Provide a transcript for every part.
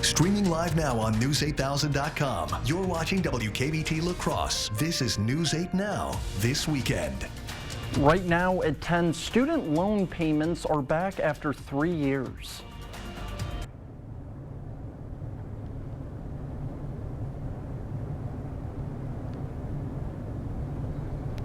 Streaming live now on News8000.com. You're watching WKBT La Crosse. This is News 8 Now, this weekend. Right now at 10, student loan payments are back after 3 years.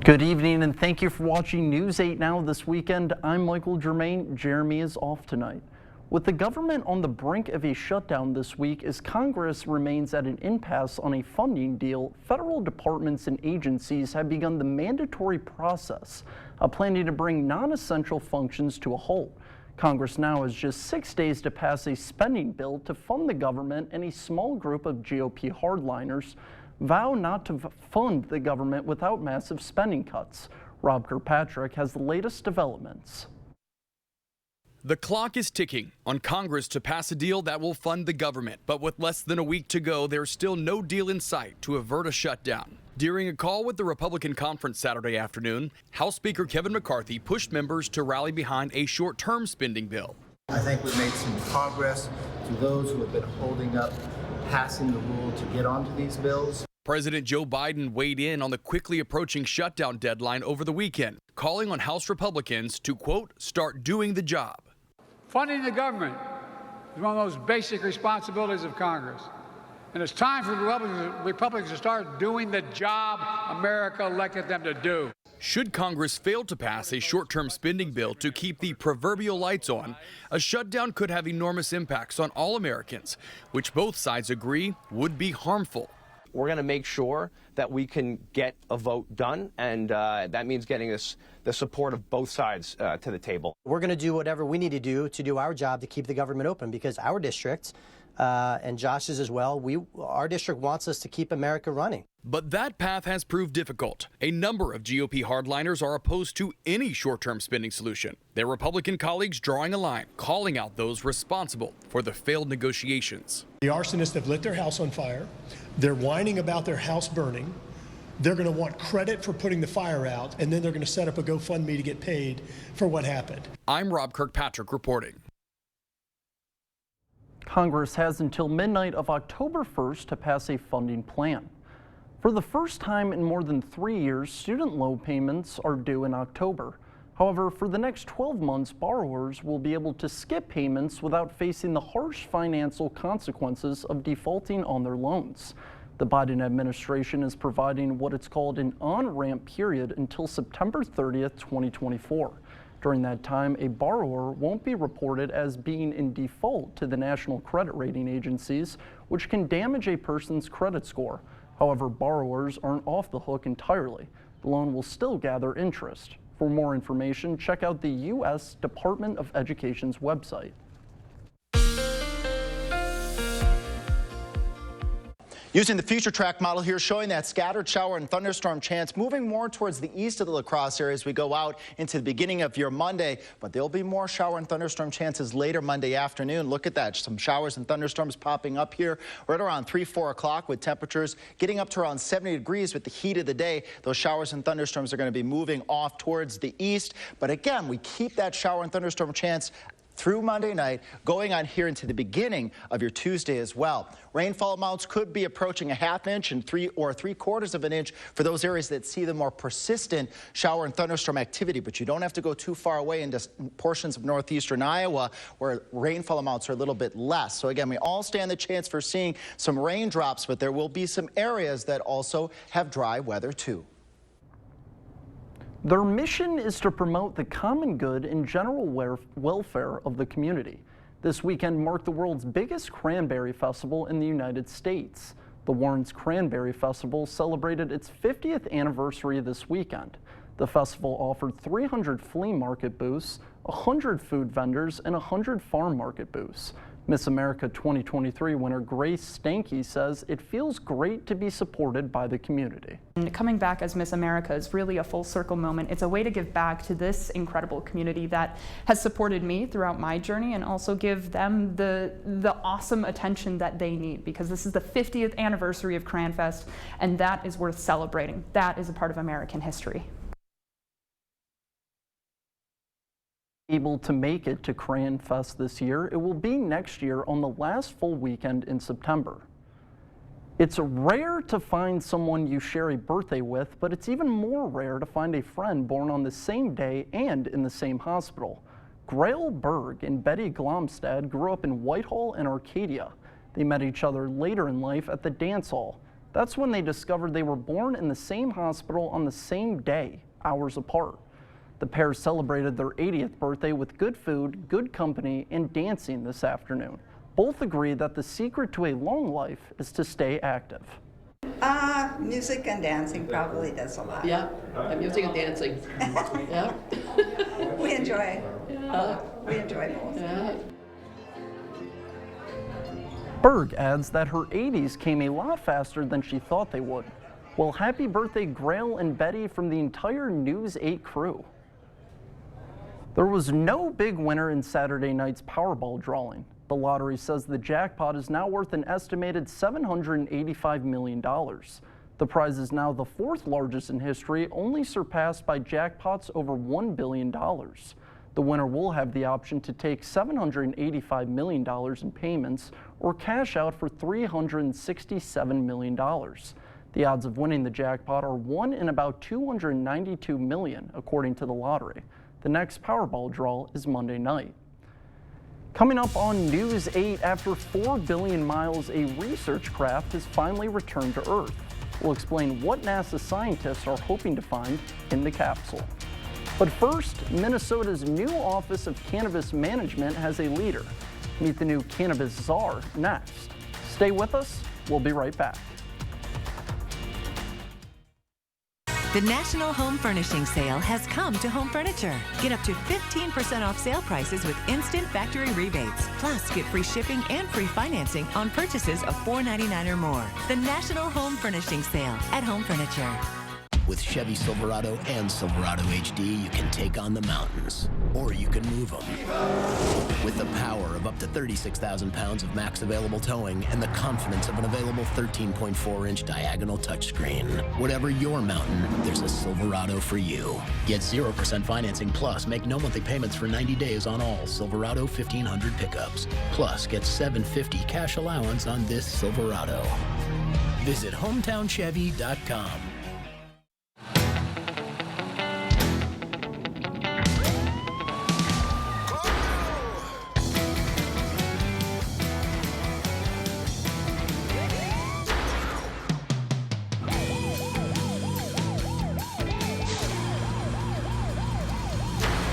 Good evening and thank you for watching News 8 Now this weekend. I'm Michael Germain. Jeremy is off tonight. With the government on the brink of a shutdown this week as Congress remains at an impasse on a funding deal, federal departments and agencies have begun the mandatory process of planning to bring non-essential functions to a halt. Congress now has just 6 days to pass a spending bill to fund the government, and a small group of GOP hardliners vow not to fund the government without massive spending cuts. Rob Kirkpatrick has the latest developments. The clock is ticking on Congress to pass a deal that will fund the government, but with less than a week to go, there's still no deal in sight to avert a shutdown. During a call with the Republican conference Saturday afternoon, House Speaker Kevin McCarthy pushed members to rally behind a short-term spending bill. I think we've made some progress to those who have been holding up passing the rule to get onto these bills. President Joe Biden weighed in on the quickly approaching shutdown deadline over the weekend, calling on House Republicans to, quote, start doing the job. Funding the government is one of those basic responsibilities of Congress. And it's time for Republicans to start doing the job America elected them to do. Should Congress fail to pass a short-term spending bill to keep the proverbial lights on, a shutdown could have enormous impacts on all Americans, which both sides agree would be harmful. We're going to make sure that we can get a vote done, and that means getting us the support of both sides to the table. We're going to do whatever we need to do our job to keep the government open, because our district, and Josh's as well, our district wants us to keep America running. But that path has proved difficult. A number of GOP hardliners are opposed to any short-term spending solution. Their Republican colleagues drawing a line, calling out those responsible for the failed negotiations. The arsonists have lit their house on fire. They're whining about their house burning. They're going to want credit for putting the fire out, and then they're going to set up a GoFundMe to get paid for what happened. I'm Rob Kirkpatrick reporting. Congress has until midnight of October 1st to pass a funding plan. For the first time in more than 3 years, student loan payments are due in October. However, for the next 12 months, borrowers will be able to skip payments without facing the harsh financial consequences of defaulting on their loans. The Biden administration is providing what it's called an on-ramp period until September 30th, 2024. During that time, a borrower won't be reported as being in default to the national credit rating agencies, which can damage a person's credit score. However, borrowers aren't off the hook entirely. The loan will still gather interest. For more information, check out the U.S. Department of Education's website. Using the future track model here, showing that scattered shower and thunderstorm chance moving more towards the east of the La Crosse area as we go out into the beginning of your Monday. But there'll be more shower and thunderstorm chances later Monday afternoon. Look at that. Some showers and thunderstorms popping up here right around 3-4 o'clock with temperatures getting up to around 70 degrees with the heat of the day. Those showers and thunderstorms are going to be moving off towards the east. But again, we keep that shower and thunderstorm chance through Monday night, going on here into the beginning of your Tuesday as well. Rainfall amounts could be approaching a ½ inch and 3 or 3/4 of an inch for those areas that see the more persistent shower and thunderstorm activity. But you don't have to go too far away into portions of northeastern Iowa where rainfall amounts are a little bit less. So again, we all stand the chance for seeing some raindrops, but there will be some areas that also have dry weather too. Their mission is to promote the common good and general welfare of the community. This weekend marked the world's biggest cranberry festival in the United States. The Warren's Cranberry Festival celebrated its 50th anniversary this weekend. The festival offered 300 flea market booths, 100 food vendors, and 100 farm market booths. Miss America 2023 winner Grace Stanke says it feels great to be supported by the community. And coming back as Miss America is really a full circle moment. It's a way to give back to this incredible community that has supported me throughout my journey, and also give them the awesome attention that they need, because this is the 50th anniversary of CranFest, and that is worth celebrating. That is a part of American history. Able to make it to Crayon Fest this year, it will be next year on the last full weekend in September. It's rare to find someone you share a birthday with, but it's even more rare to find a friend born on the same day and in the same hospital. Grail Berg and Betty Glomstad grew up in Whitehall and Arcadia. They met each other later in life at the dance hall. That's when they discovered they were born in the same hospital on the same day, hours apart. The pair celebrated their 80th birthday with good food, good company, and dancing this afternoon. Both agree that the secret to a long life is to stay active. Music and dancing probably does a lot. Yeah, music and dancing. Yeah. We enjoy. We enjoy both. Yeah. Berg adds that her 80s came a lot faster than she thought they would. Well, happy birthday, Grail and Betty, from the entire News 8 crew. There was no big winner in Saturday night's Powerball drawing. The lottery says the jackpot is now worth an estimated $785 million. The prize is now the fourth largest in history, only surpassed by jackpots over $1 billion. The winner will have the option to take $785 million in payments or cash out for $367 million. The odds of winning the jackpot are 1 in about 292 million, according to the lottery. The next Powerball draw is Monday night. Coming up on News 8, after 4 billion miles, a research craft has finally returned to Earth. We'll explain what NASA scientists are hoping to find in the capsule. But first, Minnesota's new Office of Cannabis Management has a leader. Meet the new cannabis czar next. Stay with us. We'll be right back. The National Home Furnishing Sale has come to Home Furniture. Get up to 15% off sale prices with instant factory rebates. Plus, get free shipping and free financing on purchases of $4.99 or more. The National Home Furnishing Sale at Home Furniture. With Chevy Silverado and Silverado HD, you can take on the mountains, or you can move them. With the power of up to 36,000 pounds of max available towing and the confidence of an available 13.4-inch diagonal touchscreen. Whatever your mountain, there's a Silverado for you. Get 0% financing plus make no monthly payments for 90 days on all Silverado 1500 pickups. Plus, get $750 cash allowance on this Silverado. Visit HometownChevy.com.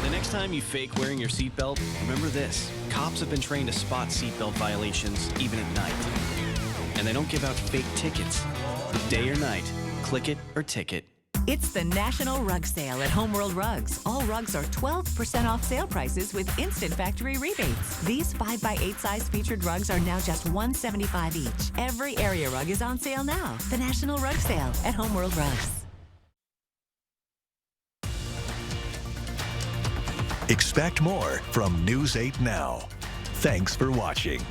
Next time you fake wearing your seatbelt, remember this. Cops have been trained to spot seatbelt violations even at night. And they don't give out fake tickets. Day or night, click it or ticket. It's the National Rug Sale at Homeworld Rugs. All rugs are 12% off sale prices with instant factory rebates. These 5x8 size featured rugs are now just $175 each. Every area rug is on sale now. The National Rug Sale at Homeworld Rugs. Expect more from News 8 Now. Thanks for watching.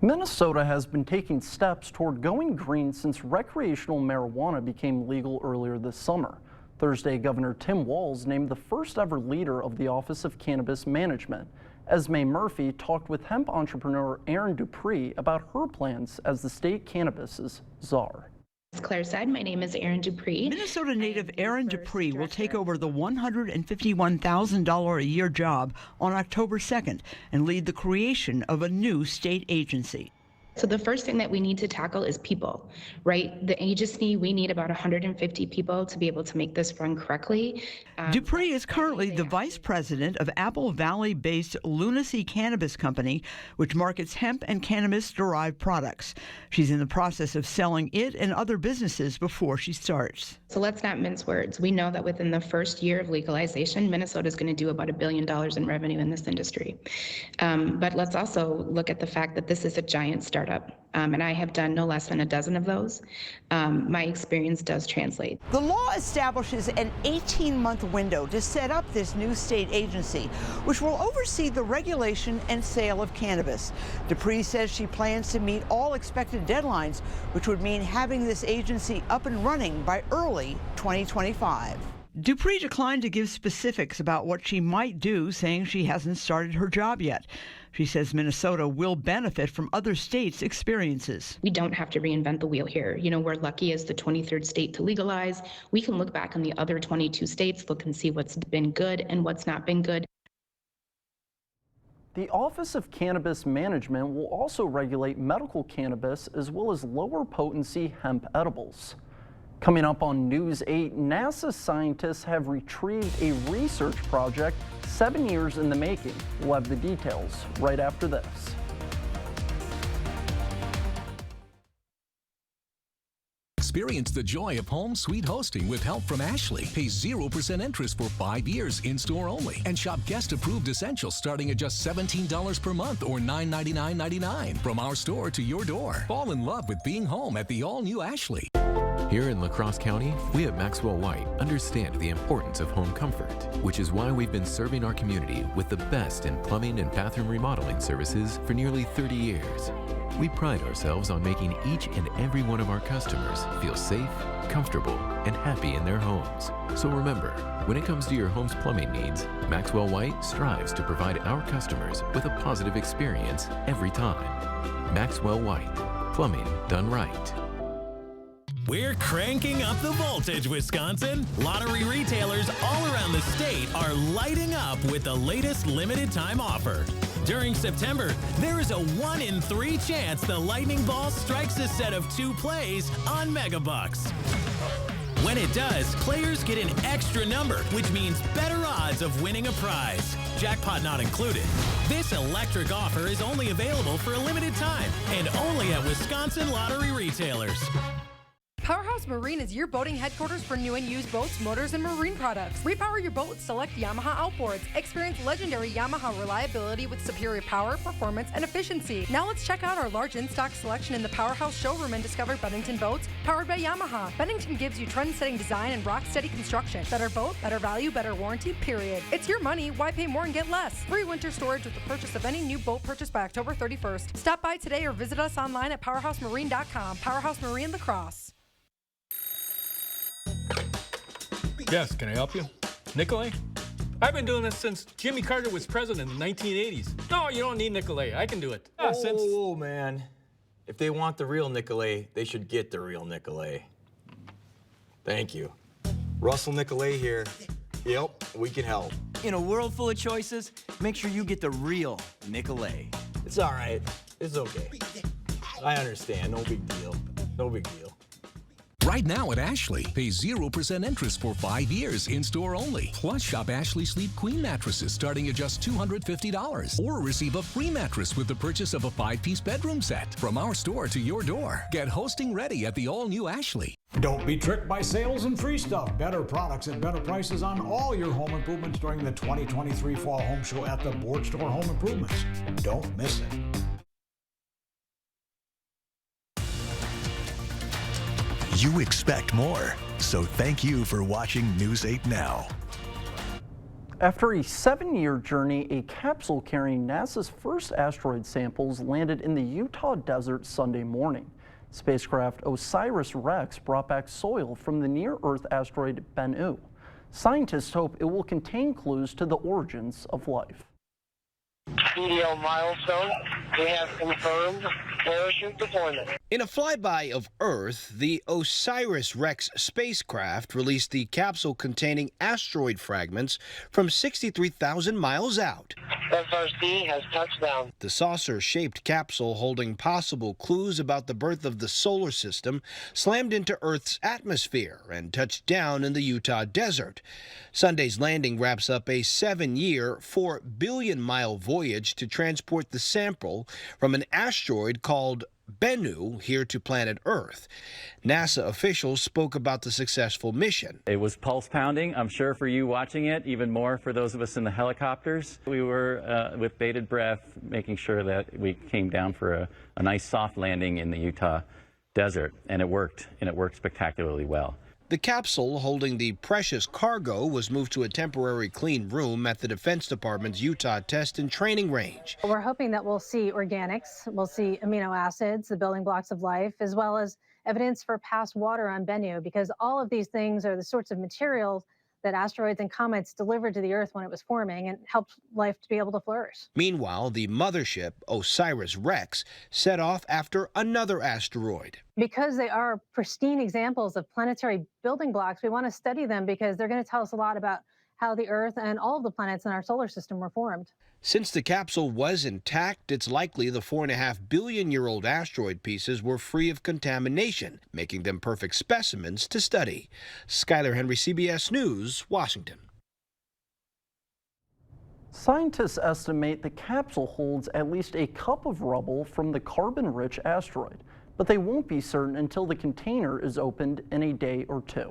Minnesota has been taking steps toward going green since recreational marijuana became legal earlier this summer. Thursday, Governor Tim Walz named the first ever leader of the Office of Cannabis Management. Esme Murphy talked with hemp entrepreneur Erin Dupree about her plans as the state cannabis's czar. As Claire said, my name is Erin Dupree. Minnesota native Erin Dupree will take over the $151,000 a year job on October 2nd and lead the creation of a new state agency. So the first thing that we need to tackle is people, right? The agency, we need about 150 people to be able to make this run correctly. Dupree is currently the vice president of Apple Valley-based Lunacy Cannabis Company, which markets hemp and cannabis-derived products. She's in the process of selling it and other businesses before she starts. So let's not mince words. We know that within the first year of legalization, Minnesota is going to do about $1 billion in revenue in this industry. But let's also look at the fact that this is a giant startup. And I have done no less than a dozen of those. My experience does translate. The law establishes an 18-month window to set up this new state agency, which will oversee the regulation and sale of cannabis. Dupree says she plans to meet all expected deadlines, which would mean having this agency up and running by early 2025. Dupree declined to give specifics about what she might do, saying she hasn't started her job yet. She says Minnesota will benefit from other states' experiences. We don't have to reinvent the wheel here. You know, we're lucky as the 23rd state to legalize. We can look back on the other 22 states, look and see what's been good and what's not been good. The Office of Cannabis Management will also regulate medical cannabis as well as lower potency hemp edibles. Coming up on News 8, NASA scientists have retrieved a research project 7 years in the making. We'll have the details right after this. Experience the joy of home sweet hosting with help from Ashley. Pay 0% interest for 5 years in-store only. And shop guest-approved essentials starting at just $17 per month or $9.99.99. From our store to your door. Fall in love with being home at the all-new Ashley. Here in La Crosse County, we at Maxwell White understand the importance of home comfort, which is why we've been serving our community with the best in plumbing and bathroom remodeling services for nearly 30 years. We pride ourselves on making each and every one of our customers feel safe, comfortable, and happy in their homes. So remember, when it comes to your home's plumbing needs, Maxwell White strives to provide our customers with a positive experience every time. Maxwell White, plumbing done right. We're cranking up the voltage, Wisconsin. Lottery retailers all around the state are lighting up with the latest limited time offer. During September, there is a 1 in 3 chance the lightning ball strikes a set of 2 plays on Megabucks. When it does, players get an extra number, which means better odds of winning a prize. Jackpot not included. This electric offer is only available for a limited time and only at Wisconsin lottery retailers. Powerhouse Marine is your boating headquarters for new and used boats, motors, and marine products. Repower your boat with select Yamaha outboards. Experience legendary Yamaha reliability with superior power, performance, and efficiency. Now let's check out our large in-stock selection in the Powerhouse showroom and discover Bennington boats powered by Yamaha. Bennington gives you trend-setting design and rock-steady construction. Better boat, better value, better warranty, period. It's your money. Why pay more and get less? Free winter storage with the purchase of any new boat purchased by October 31st. Stop by today or visit us online at powerhousemarine.com. Powerhouse Marine La Crosse. Yes, can I help you? Nicolay? I've been doing this since Jimmy Carter was president in the 1980s. No, you don't need Nicolay. I can do it. Oh, man. If they want the real Nicolay, they should get the real Nicolay. Thank you. Russell Nicolay here. Yep, we can help. In a world full of choices, make sure you get the real Nicolay. It's all right. It's okay. I understand. No big deal. No big deal. Right now at Ashley, pay 0% interest for 5 years in-store only. Plus, shop Ashley Sleep Queen mattresses starting at just $250. Or receive a free mattress with the purchase of a 5-piece bedroom set. From our store to your door. Get hosting ready at the all-new Ashley. Don't be tricked by sales and free stuff. Better products at better prices on all your home improvements during the 2023 Fall Home Show at the Board Store Home Improvements. Don't miss it. You expect more, so thank you for watching News 8 Now. After a 7-year journey, a capsule carrying NASA's first asteroid samples landed in the Utah desert Sunday morning. Spacecraft OSIRIS-REx brought back soil from the near-Earth asteroid Bennu. Scientists hope it will contain clues to the origins of life. PDL milestone, we have confirmed parachute deployment. In a flyby of Earth, the OSIRIS-REx spacecraft released the capsule containing asteroid fragments from 63,000 miles out. SRC has touched down. The saucer-shaped capsule holding possible clues about the birth of the solar system slammed into Earth's atmosphere and touched down in the Utah desert. Sunday's landing wraps up a 7-year, 4 billion-mile voyage to transport the sample from an asteroid called Bennu here to planet Earth. NASA officials spoke about the successful mission. It was pulse pounding, I'm sure, for you watching it, even more for those of us in the helicopters. We were, with bated breath, making sure that we came down for a nice soft landing in the Utah desert, and it worked spectacularly well. The capsule holding the precious cargo was moved to a temporary clean room at the Defense Department's Utah Test and Training Range. We're hoping that we'll see organics, we'll see amino acids, the building blocks of life, as well as evidence for past water on Bennu, because all of these things are the sorts of materials that asteroids and comets delivered to the Earth when it was forming and helped life to be able to flourish. Meanwhile, the mothership, OSIRIS-REx, set off after another asteroid. Because they are pristine examples of planetary building blocks, we want to study them because they're going to tell us a lot about how the Earth and all of the planets in our solar system were formed. Since the capsule was intact, it's likely the 4.5 billion-year-old asteroid pieces were free of contamination, making them perfect specimens to study. Skylar Henry, CBS News, Washington. Scientists estimate the capsule holds at least a cup of rubble from the carbon-rich asteroid, but they won't be certain until the container is opened in a day or two.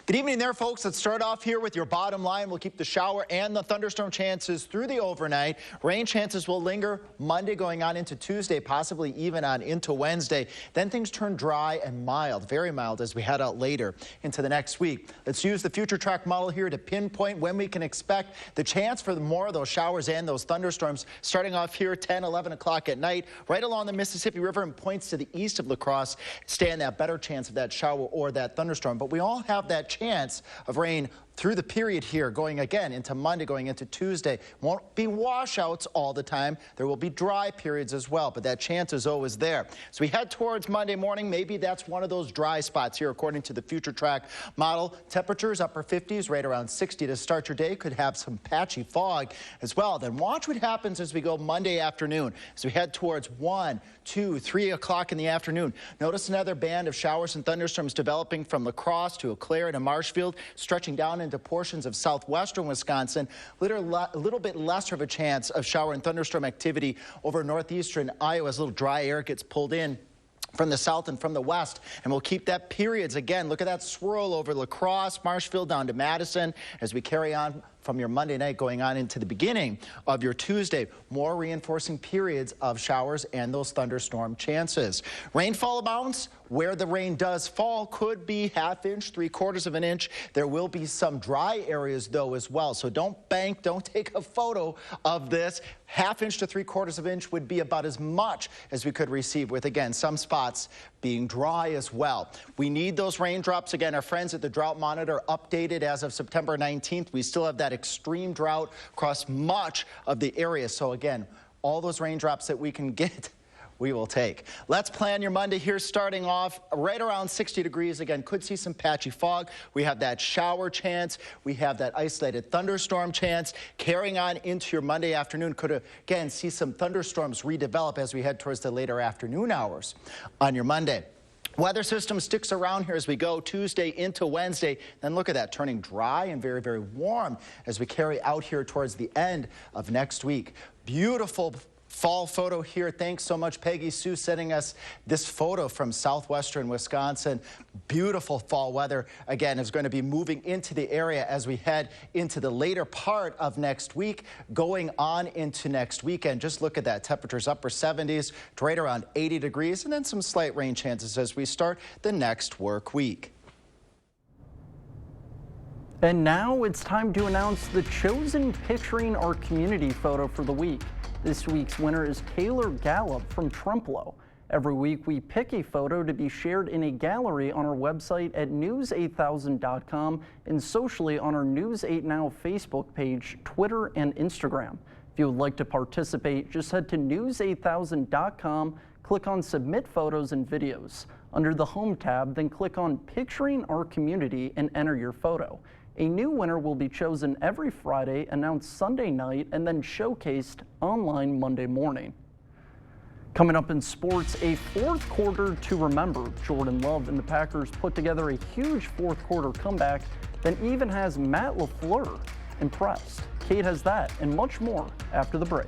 Good evening there, folks. Let's start off here with your bottom line. We'll keep the shower and the thunderstorm chances through the overnight. Rain chances will linger Monday going on into Tuesday, possibly even on into Wednesday. Then things turn dry and mild, very mild as we head out later into the next week. Let's use the future track model here to pinpoint when we can expect the chance for more of those showers and those thunderstorms starting off here 10, 11 o'clock at night, right along the Mississippi River and points to the east of La Crosse, stand that better chance of that shower or that thunderstorm. But we all have that chance of rain through the period here going again into Monday, going into Tuesday. Won't be washouts all the time. There will be dry periods as well, but that chance is always there. So we head towards Monday morning. Maybe that's one of those dry spots here according to the future track model. Temperatures upper 50s, right around 60 to start your day. Could have some patchy fog as well. Then watch what happens as we go Monday afternoon. As we head towards 1, 2, 3 o'clock in the afternoon. Notice another band of showers and thunderstorms developing from La Crosse to Eau Claire and Marshfield, stretching down into portions of southwestern Wisconsin. A little bit lesser of a chance of shower and thunderstorm activity over northeastern Iowa as a little dry air gets pulled in from the south and from the west, and we'll keep that periods. Again, look at that swirl over La Crosse, Marshfield down to Madison as we carry on from your Monday night going on into the beginning of your Tuesday. More reinforcing periods of showers and those thunderstorm chances. Rainfall amounts, where the rain does fall, could be ½ inch, 3/4 of an inch. There will be some dry areas though as well. So don't bank, don't take a photo of this. ½ inch to 3/4 of an inch would be about as much as we could receive, with again some spots being dry as well. We need those raindrops. Again, our friends at the Drought Monitor updated as of September 19th. We still have that extreme drought across much of the area. So again, all those raindrops that we can get, we will take. Let's plan your Monday here, starting off right around 60 degrees. Again, could see some patchy fog. We have that shower chance. We have that isolated thunderstorm chance. Carrying on into your Monday afternoon, could again see some thunderstorms redevelop as we head towards the later afternoon hours on your Monday. Weather system sticks around here as we go Tuesday into Wednesday. Then look at that, turning dry and very, very warm as we carry out here towards the end of next week. Beautiful fall photo here. Thanks so much, Peggy Sue, sending us this photo from southwestern Wisconsin. Beautiful fall weather, again, is going to be moving into the area as we head into the later part of next week, going on into next weekend. Just look at that. Temperatures upper 70s to right around 80 degrees, and then some slight rain chances as we start the next work week. And now it's time to announce the chosen Picturing Our Community photo for the week. This week's winner is Taylor Gallup from Trempealeau. Every week we pick a photo to be shared in a gallery on our website at news8000.com and socially on our News 8 Now Facebook page, Twitter, and Instagram. If you would like to participate, just head to news8000.com, click on Submit Photos and Videos. Under the Home tab, then click on Picturing Our Community and enter your photo. A new winner will be chosen every Friday, announced Sunday night, and then showcased online Monday morning. Coming up in sports, a fourth quarter to remember. Jordan Love and the Packers put together a huge fourth quarter comeback that even has Matt LaFleur impressed. Kate has that and much more after the break.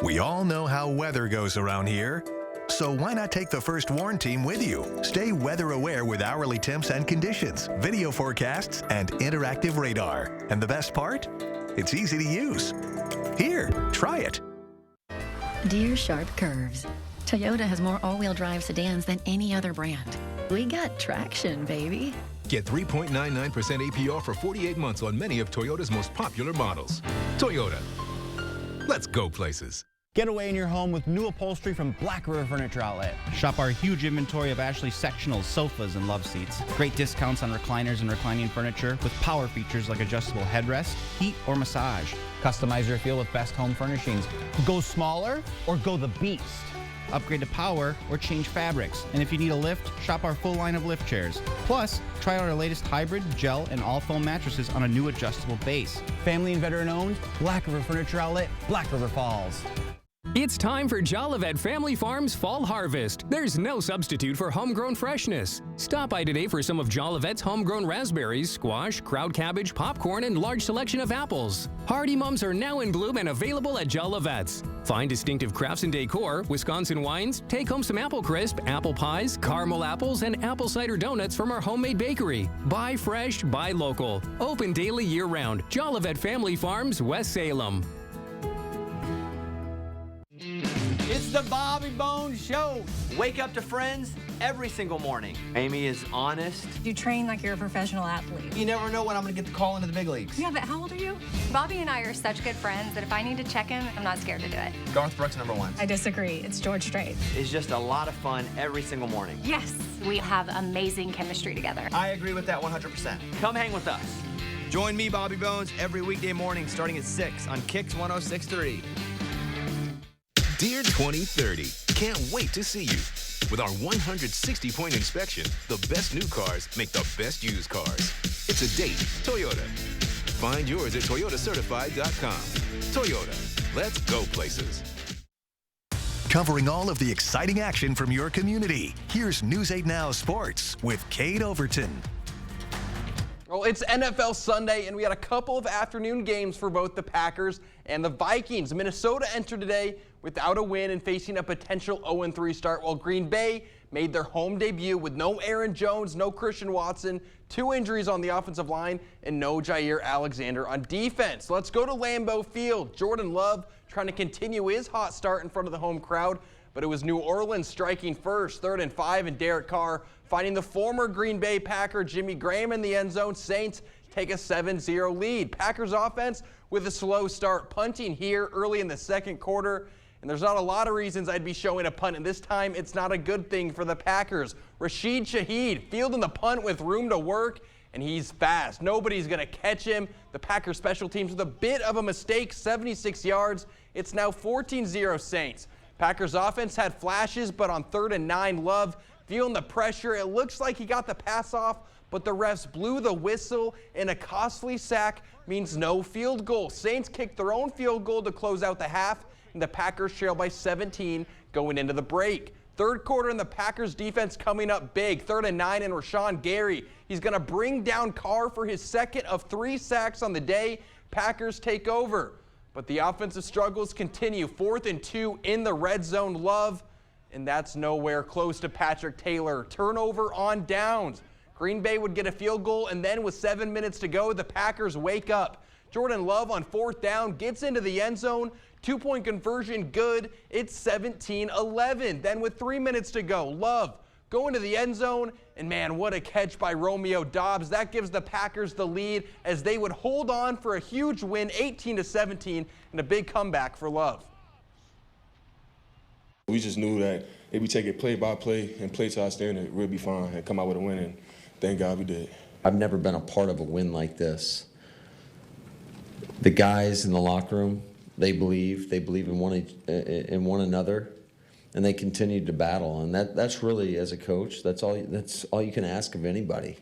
We all know how weather goes around here. So why not take the First Warn team with you? Stay weather aware with hourly temps and conditions, video forecasts, and interactive radar. And the best part? It's easy to use. Here, try it. Dear Sharp Curves, Toyota has more all-wheel drive sedans than any other brand. We got traction, baby. Get 3.99% APR for 48 months on many of Toyota's most popular models. Toyota. Let's go places. Get away in your home with new upholstery from Black River Furniture Outlet. Shop our huge inventory of Ashley sectionals, sofas, and love seats. Great discounts on recliners and reclining furniture with power features like adjustable headrest, heat, or massage. Customize your feel with Best Home Furnishings. Go smaller or go the beast. Upgrade to power or change fabrics. And if you need a lift, shop our full line of lift chairs. Plus, try out our latest hybrid, gel, and all foam mattresses on a new adjustable base. Family and veteran owned, Black River Furniture Outlet, Black River Falls. It's time for Jolivet Family Farms Fall Harvest. There's no substitute for homegrown freshness. Stop by today for some of Jolivet's homegrown raspberries, squash, crowd cabbage, popcorn, and large selection of apples. Hardy Mums are now in bloom and available at Jolivet's. Find distinctive crafts and decor, Wisconsin wines, take home some apple crisp, apple pies, caramel apples, and apple cider donuts from our homemade bakery. Buy fresh, buy local. Open daily year-round. Jolivet Family Farms, West Salem. It's the Bobby Bones Show. Wake up to friends every single morning. Amy is honest. You train like you're a professional athlete. You never know when I'm going to get the call into the big leagues. Yeah, but how old are you? Bobby and I are such good friends that if I need to check him, I'm not scared to do it. Garth Brooks, #1. I disagree. It's George Strait. It's just a lot of fun every single morning. Yes, we have amazing chemistry together. I agree with that 100%. Come hang with us. Join me, Bobby Bones, every weekday morning starting at 6 on Kicks 106.3. Dear 2030, can't wait to see you. With our 160-point inspection, the best new cars make the best used cars. It's a date, Toyota. Find yours at toyotacertified.com. Toyota, let's go places. Covering all of the exciting action from your community, here's News 8 Now Sports with Kate Overton. Well, it's NFL Sunday, and we had a couple of afternoon games for both the Packers and the Vikings. Minnesota entered today without a win and facing a potential 0-3 start, while Green Bay made their home debut with no Aaron Jones, no Christian Watson, 2 injuries on the offensive line, and no Jair Alexander on defense. Let's go to Lambeau Field. Jordan Love trying to continue his hot start in front of the home crowd, but it was New Orleans striking first, 3rd and 5, and Derek Carr finding the former Green Bay Packer Jimmy Graham in the end zone. Saints take a 7-0 lead. Packers offense with a slow start, punting here early in the second quarter. And there's not a lot of reasons I'd be showing a punt, and this time it's not a good thing for the Packers. Rashid Shaheed fielding the punt with room to work, and he's fast. Nobody's going to catch him. The Packers special teams with a bit of a mistake, 76 yards. It's now 14-0 Saints. Packers offense had flashes, but on 3rd and 9, Love feeling the pressure. It looks like he got the pass off, but the refs blew the whistle, and a costly sack means no field goal. Saints kicked their own field goal to close out the half, and the Packers trail by 17 going into the break. Third quarter, and the Packers defense coming up big. 3rd and 9, and Rashawn Gary. He's going to bring down Carr for his second of 3 sacks on the day. Packers take over. But the offensive struggles continue. 4th and 2 in the red zone. Love, and that's nowhere close to Patrick Taylor. Turnover on downs. Green Bay would get a field goal, and then with 7 minutes to go, the Packers wake up. Jordan Love on 4th down gets into the end zone. 2-point conversion good. It's 17-11. Then with 3 minutes to go, Love going to the end zone, and man, what a catch by Romeo Doubs. That gives the Packers the lead as they would hold on for a huge win, 18-17, and a big comeback for Love. We just knew that if we take it play by play and play to our standard, we'll be fine and come out with a win, and thank God we did. I've never been a part of a win like this. The guys in the locker room, they believe in one another, and they continue to battle. And that's really, as a coach, that's all you can ask of anybody.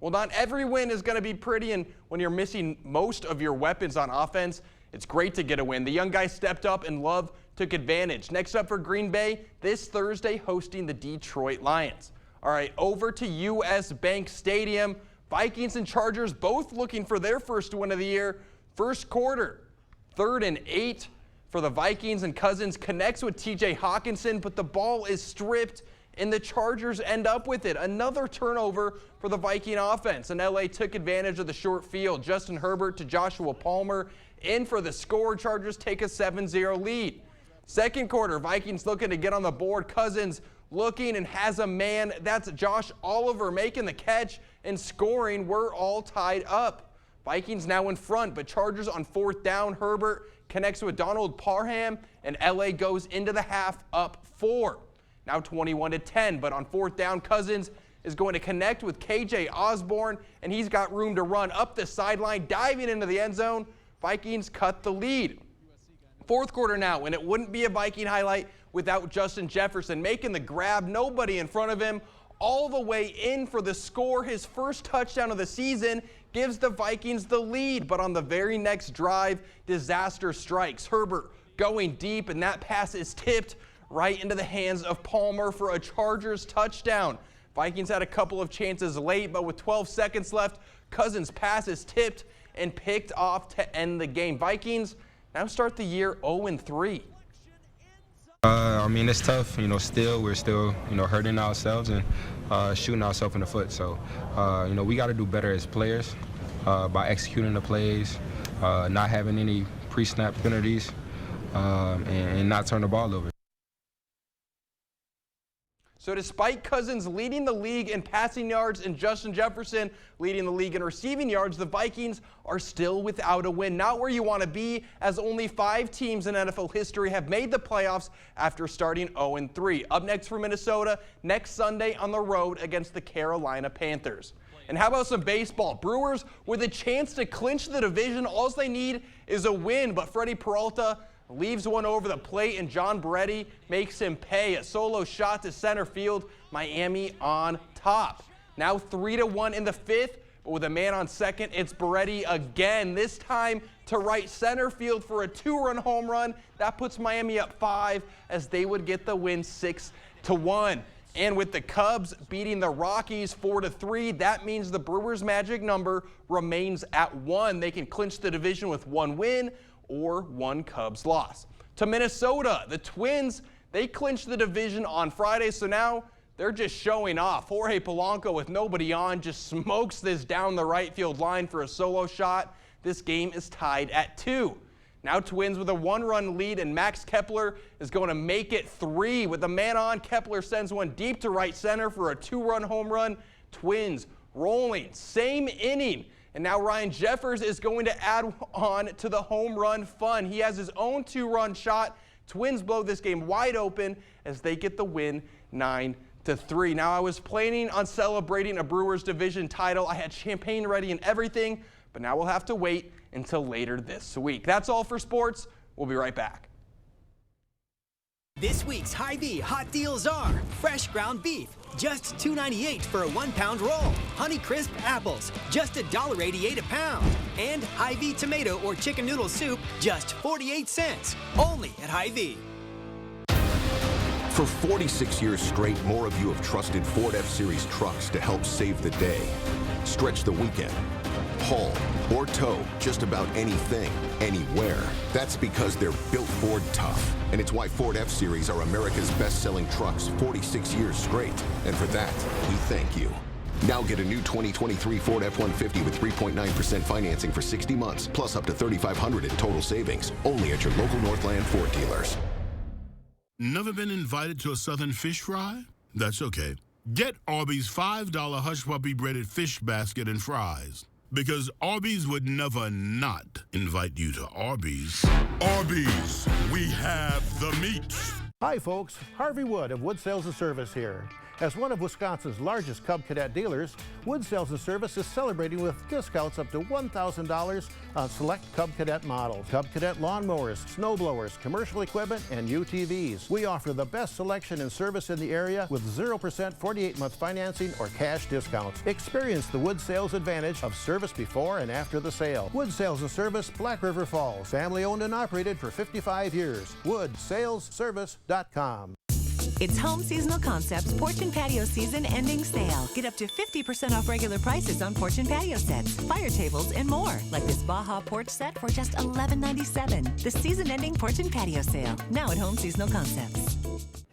Well, not every win is going to be pretty, and when you're missing most of your weapons on offense, it's great to get a win. The young guy stepped up, and Love took advantage. Next up for Green Bay, this Thursday hosting the Detroit Lions. All right, over to U.S. Bank Stadium. Vikings and Chargers both looking for their first win of the year. First quarter, 3rd and 8 for the Vikings, and Cousins connects with TJ Hawkinson, but the ball is stripped, and the Chargers end up with it. Another turnover for the Viking offense, and LA took advantage of the short field. Justin Herbert to Joshua Palmer in for the score. Chargers take a 7-0 lead. Second quarter, Vikings looking to get on the board. Cousins looking and has a man. That's Josh Oliver making the catch and scoring. We're all tied up. Vikings now in front, but Chargers on 4th down. Herbert connects with Donald Parham, and LA goes into the half up 4. Now 21-10, but on 4th down, Cousins is going to connect with KJ Osborne, and he's got room to run up the sideline, diving into the end zone. Vikings cut the lead. 4th quarter now, and it wouldn't be a Viking highlight without Justin Jefferson making the grab, nobody in front of him, all the way in for the score. His first touchdown of the season gives the Vikings the lead, but on the very next drive, disaster strikes. Herbert going deep, and that pass is tipped right into the hands of Palmer for a Chargers touchdown. Vikings had a couple of chances late, but with 12 seconds left, Cousins' pass is tipped and picked off to end the game. Vikings now start the year 0-3. I mean, it's tough. We're still, hurting ourselves and shooting ourselves in the foot. So, we got to do better as players by executing the plays, not having any pre-snap penalties, and not turn the ball over. So despite Cousins leading the league in passing yards and Justin Jefferson leading the league in receiving yards, the Vikings are still without a win. Not where you want to be, as only 5 teams in NFL history have made the playoffs after starting 0-3. Up next for Minnesota, next Sunday on the road against the Carolina Panthers. And how about some baseball? Brewers with a chance to clinch the division. All they need is a win, but Freddie Peralta leaves one over the plate, and John Beretti makes him pay. A solo shot to center field. Miami on top. Now 3-1 in the 5th, but with a man on second, it's Beretti again, this time to right center field for a 2-run home run. That puts Miami up 5 as they would get the win 6-1. And with the Cubs beating the Rockies 4-3, that means the Brewers' magic number remains at 1. They can clinch the division with 1 win or 1 Cubs loss. To Minnesota, the Twins, they clinched the division on Friday, so now they're just showing off. Jorge Polanco, with nobody on, just smokes this down the right field line for a solo shot. This game is tied at 2. Now Twins with a 1-run lead, and Max Kepler is going to make it 3. With a man on, Kepler sends one deep to right center for a 2-run home run. Twins rolling, same inning. And now Ryan Jeffers is going to add on to the home run fun. He has his own 2-run shot. Twins blow this game wide open as they get the win 9-3. Now, I was planning on celebrating a Brewers division title. I had champagne ready and everything, but now we'll have to wait until later this week. That's all for sports. We'll be right back. This week's Hy-Vee hot deals are fresh ground beef, just $2.98 for a 1-pound roll. Honeycrisp apples, just $1.88 a pound. And Hy-Vee tomato or chicken noodle soup, just 48 cents. Only at Hy-Vee. For 46 years straight, more of you have trusted Ford F-Series trucks to help save the day. Stretch the weekend. Haul or tow just about anything, anywhere. That's because they're built Ford tough. And it's why Ford F-Series are America's best-selling trucks 46 years straight. And for that, we thank you. Now get a new 2023 Ford F-150 with 3.9% financing for 60 months, plus up to $3,500 in total savings. Only at your local Northland Ford dealers. Never been invited to a Southern fish fry? That's okay. Get Arby's $5 Hush Puppy breaded fish basket and fries. Because Arby's would never not invite you to Arby's. Arby's, we have the meat. Hi folks, Harvey Wood of Wood Sales and Service here. As one of Wisconsin's largest Cub Cadet dealers, Wood Sales and Service is celebrating with discounts up to $1,000 on select Cub Cadet models. Cub Cadet lawnmowers, snow blowers, commercial equipment, and UTVs. We offer the best selection and service in the area with 0% 48-month financing or cash discounts. Experience the Wood Sales advantage of service before and after the sale. Wood Sales and Service, Black River Falls. Family owned and operated for 55 years. WoodSalesService.com. It's Home Seasonal Concepts Porch and Patio Season Ending Sale. Get up to 50% off regular prices on porch and patio sets, fire tables, and more. Like this Baja porch set for just $11.97. The season-ending porch and patio sale. Now at Home Seasonal Concepts.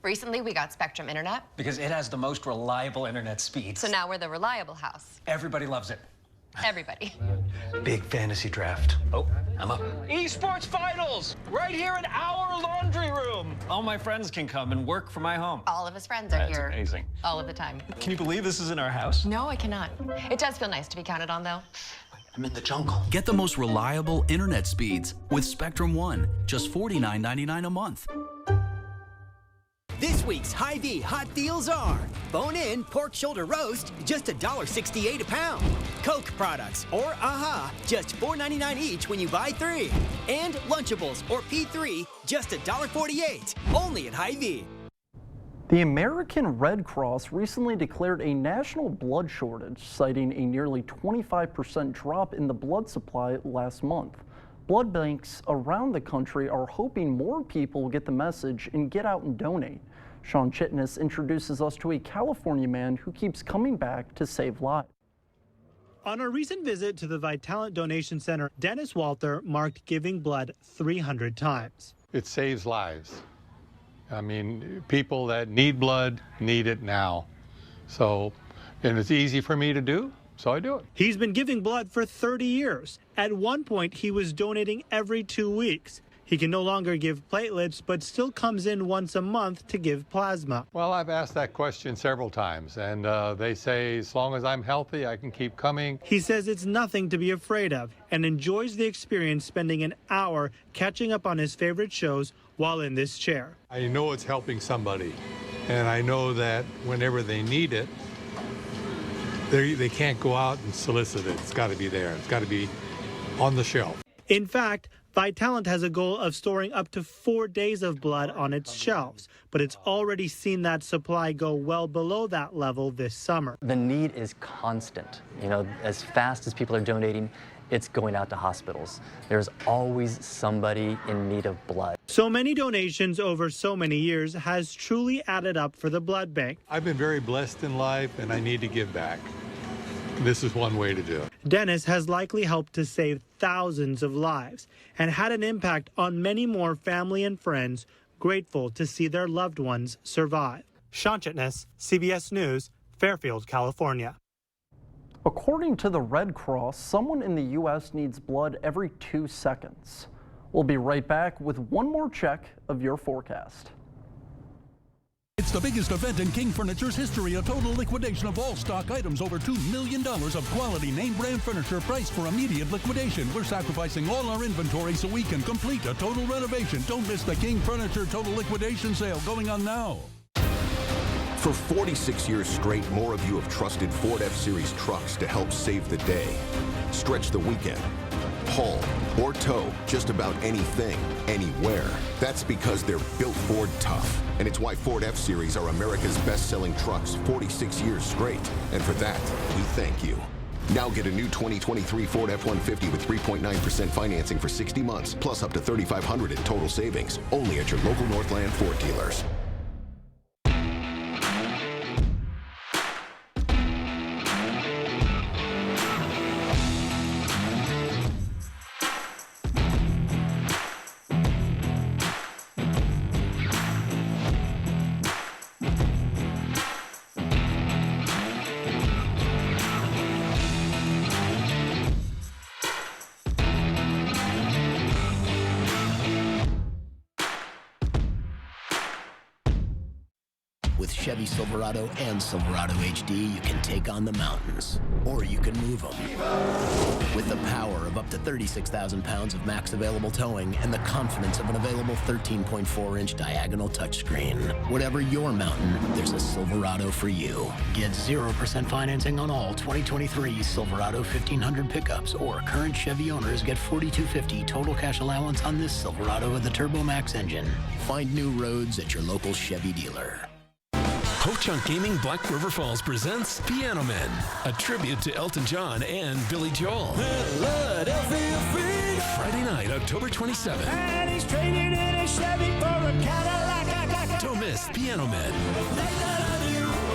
Recently, we got Spectrum Internet. Because it has the most reliable internet speeds. So now we're the reliable house. Everybody loves it. Everybody. Big fantasy draft. Oh, I'm up. Esports Finals! Right here in our laundry room. All my friends can come and work from my home. All of his friends are here. That's amazing. All of the time. Can you believe this is in our house? No, I cannot. It does feel nice to be counted on, though. I'm in the jungle. Get the most reliable internet speeds with Spectrum One, just $49.99 a month. This week's Hy-Vee hot deals are bone-in pork shoulder roast, just $1.68 a pound. Coke products or AHA, just $4.99 each when you buy 3. And Lunchables or P3, just $1.48, only at Hy-Vee. The American Red Cross recently declared a national blood shortage, citing a nearly 25% drop in the blood supply last month. Blood banks around the country are hoping more people get the message and get out and donate. Sean Chitness introduces us to a California man who keeps coming back to save lives. On a recent visit to the Vitalant Donation Center, Dennis Walter marked giving blood 300 times. It saves lives. I mean, people that need blood need it now. So, and it's easy for me to do, so I do it. He's been giving blood for 30 years. At one point, he was donating every 2 weeks. He can no longer give platelets, but still comes in once a month to give plasma. Well, I've asked that question several times, and they say as long as I'm healthy, I can keep coming. He says it's nothing to be afraid of and enjoys the experience spending an hour catching up on his favorite shows while in this chair. I know it's helping somebody, and I know that whenever they need it, they can't go out and solicit it. It's got to be there. It's got to be on the shelf. In fact, Vitalant has a goal of storing up to 4 days of blood on its shelves, but it's already seen that supply go well below that level this summer. The need is constant. You know, as fast as people are donating, it's going out to hospitals. There's always somebody in need of blood. So many donations over so many years has truly added up for the blood bank. I've been very blessed in life, and I need to give back. This is one way to do it. Dennis has likely helped to save thousands of lives and had an impact on many more family and friends grateful to see their loved ones survive. Sean Chitness, CBS News, Fairfield, California. According to the Red Cross, someone in the U.S. needs blood every 2 seconds. We'll be right back with one more check of your forecast. It's the biggest event in King Furniture's history, a total liquidation of all stock items, over $2 million of quality name brand furniture priced for immediate liquidation. We're sacrificing all our inventory so we can complete a total renovation. Don't miss the King Furniture total liquidation sale going on now. For 46 years straight, more of you have trusted Ford F-Series trucks to help save the day. Stretch the weekend. Haul or tow just about anything, anywhere. That's because they're built Ford tough. And it's why Ford F-Series are America's best-selling trucks 46 years straight. And for that, we thank you. Now get a new 2023 Ford F-150 with 3.9% financing for 60 months, plus up to $3,500 in total savings. Only at your local Northland Ford dealers. With Chevy Silverado and Silverado HD, you can take on the mountains, or you can move them. With the power of up to 36,000 pounds of max available towing and the confidence of an available 13.4-inch diagonal touchscreen. Whatever your mountain, there's a Silverado for you. Get 0% financing on all 2023 Silverado 1500 pickups, or current Chevy owners get $4,250 total cash allowance on this Silverado with the Turbo Max engine. Find new roads at your local Chevy dealer. Ho-Chunk Gaming Black River Falls presents Piano Men, a tribute to Elton John and Billy Joel. Friday night, October 27th. And he's trading in a Chevy for a Cadillac. Don't miss Piano Men.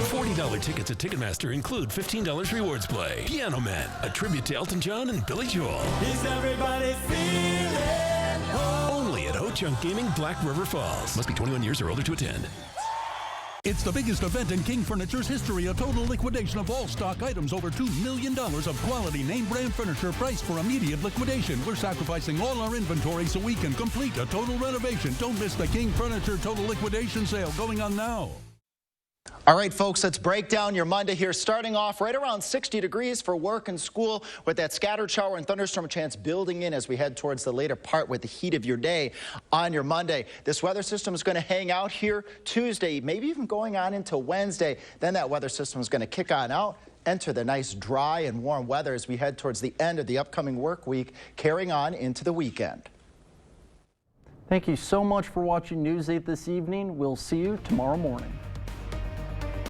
$40 tickets at Ticketmaster include $15 rewards play. Piano Men, a tribute to Elton John and Billy Joel. Is everybody feeling home? Only at Ho-Chunk Gaming Black River Falls. Must be 21 years or older to attend. It's the biggest event in King Furniture's history, a total liquidation of all stock items, over $2 million of quality name brand furniture priced for immediate liquidation. We're sacrificing all our inventory so we can complete a total renovation. Don't miss the King Furniture total liquidation sale going on now. All right, folks, let's break down your Monday here. Starting off right around 60 degrees for work and school with that scattered shower and thunderstorm chance building in as we head towards the later part with the heat of your day on your Monday. This weather system is going to hang out here Tuesday, maybe even going on into Wednesday. Then that weather system is going to kick on out, enter the nice dry and warm weather as we head towards the end of the upcoming work week, carrying on into the weekend. Thank you so much for watching News 8 this evening. We'll see you tomorrow morning.